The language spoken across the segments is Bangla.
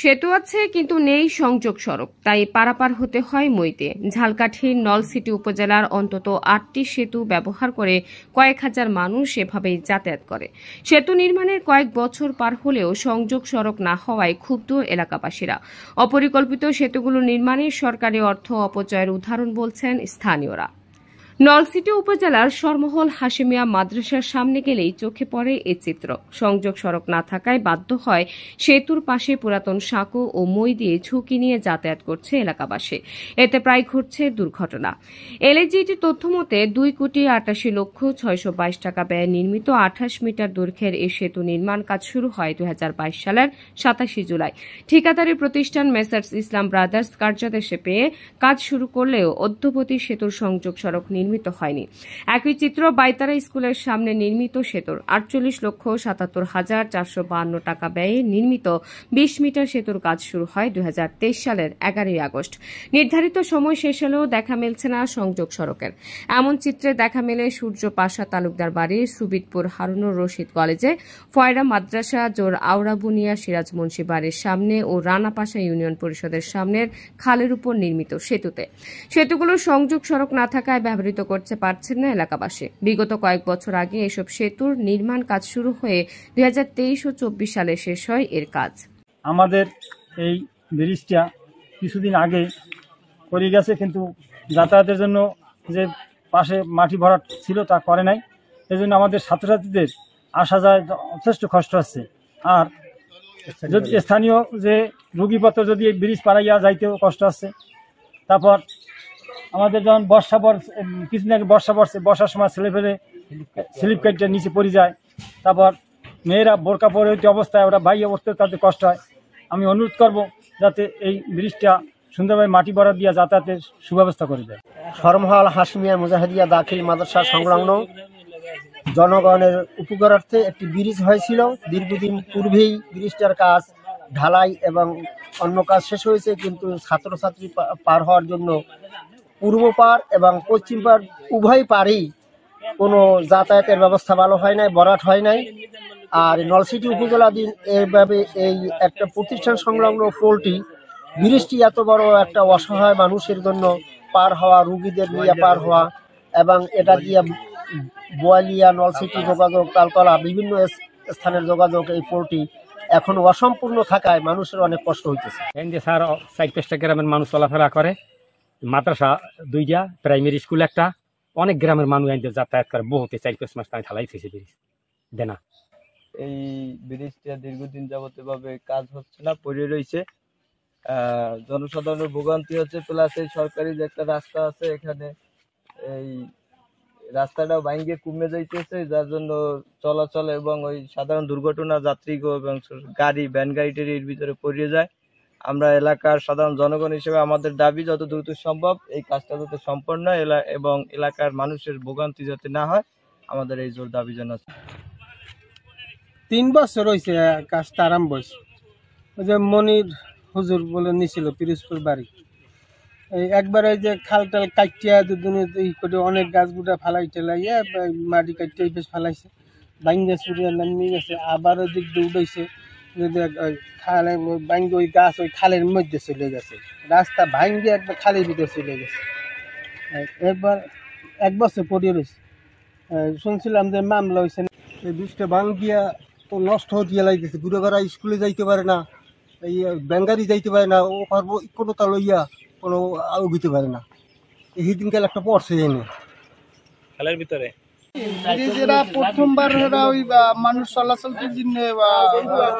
সেতু আছে কিন্তু নেই সংযোগ সড়ক, তাই পারাপার হতে হয় মইতে। ঝালকাঠির নলছিটি উপজেলার অন্তত ৮টি সেতু ব্যবহার করে কয়েক হাজার মানুষ এভাবেই যাতায়াত করে। সেতু নির্মাণের কয়েক বছর পার হলেও সংযোগ সড়ক না হওয়ায় ক্ষুব্ধ এলাকাবাসীরা। অপরিকল্পিত সেতুগুলো নির্মাণে সরকারি অর্থ অপচয়ের উদাহরণ বলছেন স্থানীয়রা। নলছিটি উপজেলার সরমহল হাশেমিয়া মাদ্রাসার সামনে গেলেই চোখে পড়ে এ চিত্র। সংযোগ সড়ক না থাকায় বাধ্য হয় সেতুর পাশে পুরাতন সাঁকো ও মই দিয়ে ঝুঁকি নিয়ে যাতায়াত করছে এলাকাবাসী। এতে প্রায় ঘটছে দুর্ঘটনা। এলএজিটির তথ্য মতে 2,88,622 টাকা ব্যয়ে নির্মিত 28 মিটার দৈর্ঘ্যের এই সেতু নির্মাণ কাজ শুরু হয় 2022 সালের 27 জুলাই। ঠিকাদারি প্রতিষ্ঠান মেসার্স ইসলাম ব্রাদার্স কার্যাদেশে পেয়ে কাজ শুরু করলেও অদ্যবধি সেতুর সংযোগ সড়ক নির্মিত হয়নি। একই চিত্র বাইতারা স্কুলের সামনে নির্মিত সেতুর 48,77,452 টাকা ব্যয়ে নির্মিত 20 মিটার সেতুর কাজ শুরু হয় 2023 সালের 11 আগস্ট। নির্ধারিত সময় শেষ হলেও দেখা মিলছে না সংযোগ সড়কের। এমন চিত্রে দেখা মেলে সূর্য পাশা তালুকদার বাড়ির সুবিদপুর হারুনুর রশিদ কলেজে, ফয়রা মাদ্রাসা, জোর আওড়া বুনিয়া সিরাজ মুন্সি বাড়ির সামনে ও রানাপাশা ইউনিয়ন পরিষদের সামনের খালের উপর নির্মিত সেতুতে। সেতুগুলোর সংযোগ সড়ক না থাকায় ব্যবহৃত করতে পারছেন না এলাকাবাসী। বিগত কয়েক বছর আগে এসব সেতুর নির্মাণ কাজ শুরু হয়ে 2023 ও 24 সালে শেষ হয় এর কাজ। আমাদের এই ব্রিজটা কিছুদিন আগে করে গেছে, কিন্তু যাতায়াতের জন্য যে পাশে মাটি ভরাট ছিল তা করে নাই। এই জন্য আমাদের ছাত্রছাত্রীদের আসা যায় যথেষ্ট কষ্ট হচ্ছে। আর যদি স্থানীয় যে রোগীপত্র যদি ব্রিজ পাড়াইয়া যাইতেও কষ্ট হচ্ছে। তারপর আমাদের যখন বর্ষা পড়ছে, কিছুদিন আগে বর্ষা পড়ছে, বর্ষার সময় ছেলেপেলে স্লিপ কেটে নিচে পড়ে যায়। তারপর মেয়েরা বোরকা পরে হইতে অবস্থায় ওরা বাইরে উঠতে তাদের কষ্ট হয়। আমি অনুরোধ করব যাতে এই ব্রিজটা সুন্দরভাবে মাটি ভরাট দিয়ে যাতায়াতের সুব্যবস্থা করে দেয়। সরমহল হাশমিয়া মুজাহিদিয়া দাখিল মাদ্রাসা সংলগ্ন জনগণের উপকারার্থে একটি ব্রিজ হয়েছিল। দীর্ঘদিন পূর্বেই ব্রিজটার কাজ ঢালাই এবং অন্য কাজ শেষ হয়েছে, কিন্তু ছাত্রছাত্রী পার হওয়ার জন্য পূর্ব পাড় এবং পশ্চিম পাড় উভয় পাড়েই কোনো যাতায়াতের ব্যবস্থা ভালো হয় নাই, ভরাট হয় নাই। আর নলছিটি উপজেলাধীন এইভাবে এই একটা প্রতিষ্ঠান সংলগ্ন পোলটি ব্রিজটি এত বড় একটা অসহায় মানুষের জন্য পার হওয়া, রুগীদের নিয়ে পার হওয়া এবং এটা দিয়ে বোয়ালিয়া, নলছিটি যোগাযোগ, তালতলা বিভিন্ন স্থানের যোগাযোগ, এই পোলটি এখন অসম্পূর্ণ থাকায় মানুষের অনেক কষ্ট হইতেছে। স্যার 4-5টা গ্রামের মানুষ চলাফেরা করে, মাদ্রাসা 2টা, প্রাইমারি স্কুল একটা, অনেক গ্রামের মানুষ যাতায়াত করে। বহুতে 4-5 মাস তাই ঢালাই হয়েছে ব্রিজ দেনা। এই ব্রিজটা দীর্ঘদিন যাবত এভাবে কাজ হচ্ছে না, পড়ে রয়েছে। জনসাধারণের ভোগান্তি হচ্ছে। প্লাস এই সরকারি যে একটা রাস্তা আছে, এখানে এই রাস্তাটাও ভাঙ্গে কমে যাইতেছে, যার জন্য চলাচল এবং ওই সাধারণ দুর্ঘটনা, যাত্রীগো এবং গাড়ি, ভ্যান গাড়িটির এর ভিতরে পড়ে যায়। আমরা এলাকার সাধারণ জনগণ হিসেবে আমাদের দাবি যত দ্রুত সম্ভব এই কাজটা যাতে সম্পন্ন এবং এলাকার মানুষের ভোগান্তি যাতে না হয়, আমাদের এই জোর দাবি জানাচ্ছি। 3 বছর হয়েছে কাজটা আরম্ভ হয়েছে। ওই যে মনির হুজুর বলে নিছিল পিরোজপুর বাড়ি, এই একবার এই যে খাল টাল কাটিয়া দুদিনে করে অনেক গাছ গুটা ফালাই টেলাইয়া মাটি কাটিয়ে বেশ ফালাইছে, ভাঙ্গে চুরিয়া নামিয়ে গেছে। আবার ওই দিক দিয়ে উঠেছে, খালে ভাঙ্গে ওই গাছ ওই খালের মধ্যে চলে গেছে, রাস্তা ভাঙ্গে একবার খালের ভিতরে চলে গেছে। একবার 1 বছর পড়ে রয়েছে। শুনছিলাম যে মামলা হয়েছে। এই ব্রিজটা ভাঙ্গিয়া তো নষ্ট হয়ে লাগতেছে, বুড়োবেড়া স্কুলে যাইতে পারে না, এই ব্যাঙ্গারি যাইতে পারে না, ও পারবো কোনো তা লইয়া কোনো উগিতে পারে না। এই দিনকাল একটা পড়ছে এনে খালের ভিতরে ব্রিজেরা প্রথমবার ওই মানুষ চলাচলের জন্য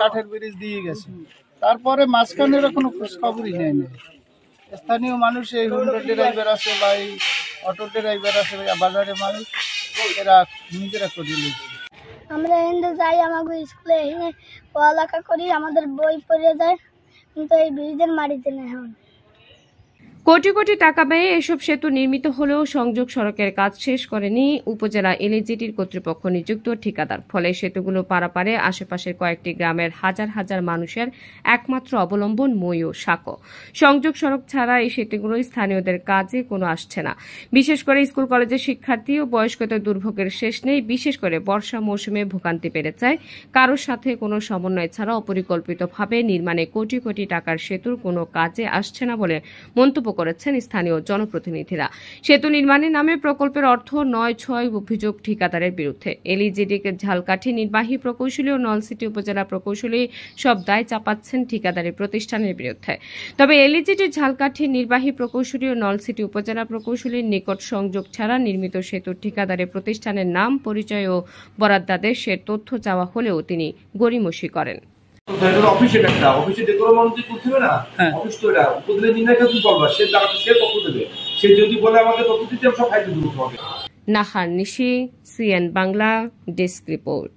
কাঠের ব্রিজ দিয়ে গেছে, তারপরে মাঝখানে কোনো খোঁজ খবরই নেই। স্থানীয় মানুষ, এই হুন্ডা ড্রাইভার আছে বা এই অটো ড্রাইভার আছে, বাজারের মানুষ, এরা নিজেরা করে নিয়েছে। আমরা এখানে যাই, আমাকে স্কুলে এখানে পড়ালেখা করি, আমাদের বই পড়ে যায়, কিন্তু এই ব্রিজের মাটিতে নেই। কোটি কোটি টাকা ব্যয়ে এসব সেতু নির্মিত হলেও সংযোগ সড়কের কাজ শেষ করেনি উপজেলা এলজিডির কর্তৃপক্ষ নিযুক্ত ঠিকাদার। ফলে সেতুগুলো পারাপারে আশেপাশের কয়েকটি গ্রামের হাজার হাজার মানুষের একমাত্র অবলম্বন মই ও সাঁকো। সংযোগ সড়ক ছাড়া এই সেতুগুলো স্থানীয়দের কাজে কোনো আসছে না। বিশেষ করে স্কুল কলেজের শিক্ষার্থী ও বয়স্কদের দুর্ভোগের শেষ নেই। বিশেষ করে বর্ষা মৌসুমে ভোগান্তি বেড়ে যায়। কারোর সাথে কোনো সমন্বয় ছাড়া অপরিকল্পিতভাবে নির্মাণে কোটি কোটি টাকার সেতুর কোনো কাজে আসছে না বলে মন্তব্য করেছেন স্থানীয় জনপ্রতিনিধিরা। সেতু নির্মাণের নামে প্রকল্পের অর্থ নয় ছয় অভিযোগ ঠিকাদারের বিরুদ্ধে। এলজিডি ঝালকাঠি নির্বাহী প্রকৌশলী ও নলছিটি উপজেলা প্রকৌশলী সব দায় চাপাচ্ছেন ঠিকাদারি প্রতিষ্ঠানের বিরুদ্ধে। তবে এলজিডি ঝালকাঠি নির্বাহী প্রকৌশলী ও নলছিটি উপজেলা প্রকৌশলীর নিকট সংযোগ ছাড়া নির্মিত সেতুর ঠিকাদারি প্রতিষ্ঠানের নাম, পরিচয় ও বরাদ্দাদেশের তথ্য চাওয়া হলেও তিনি গড়িমসি করেন। নাহার নিশি, সিএন বাংলা, ডেস্ক রিপোর্ট।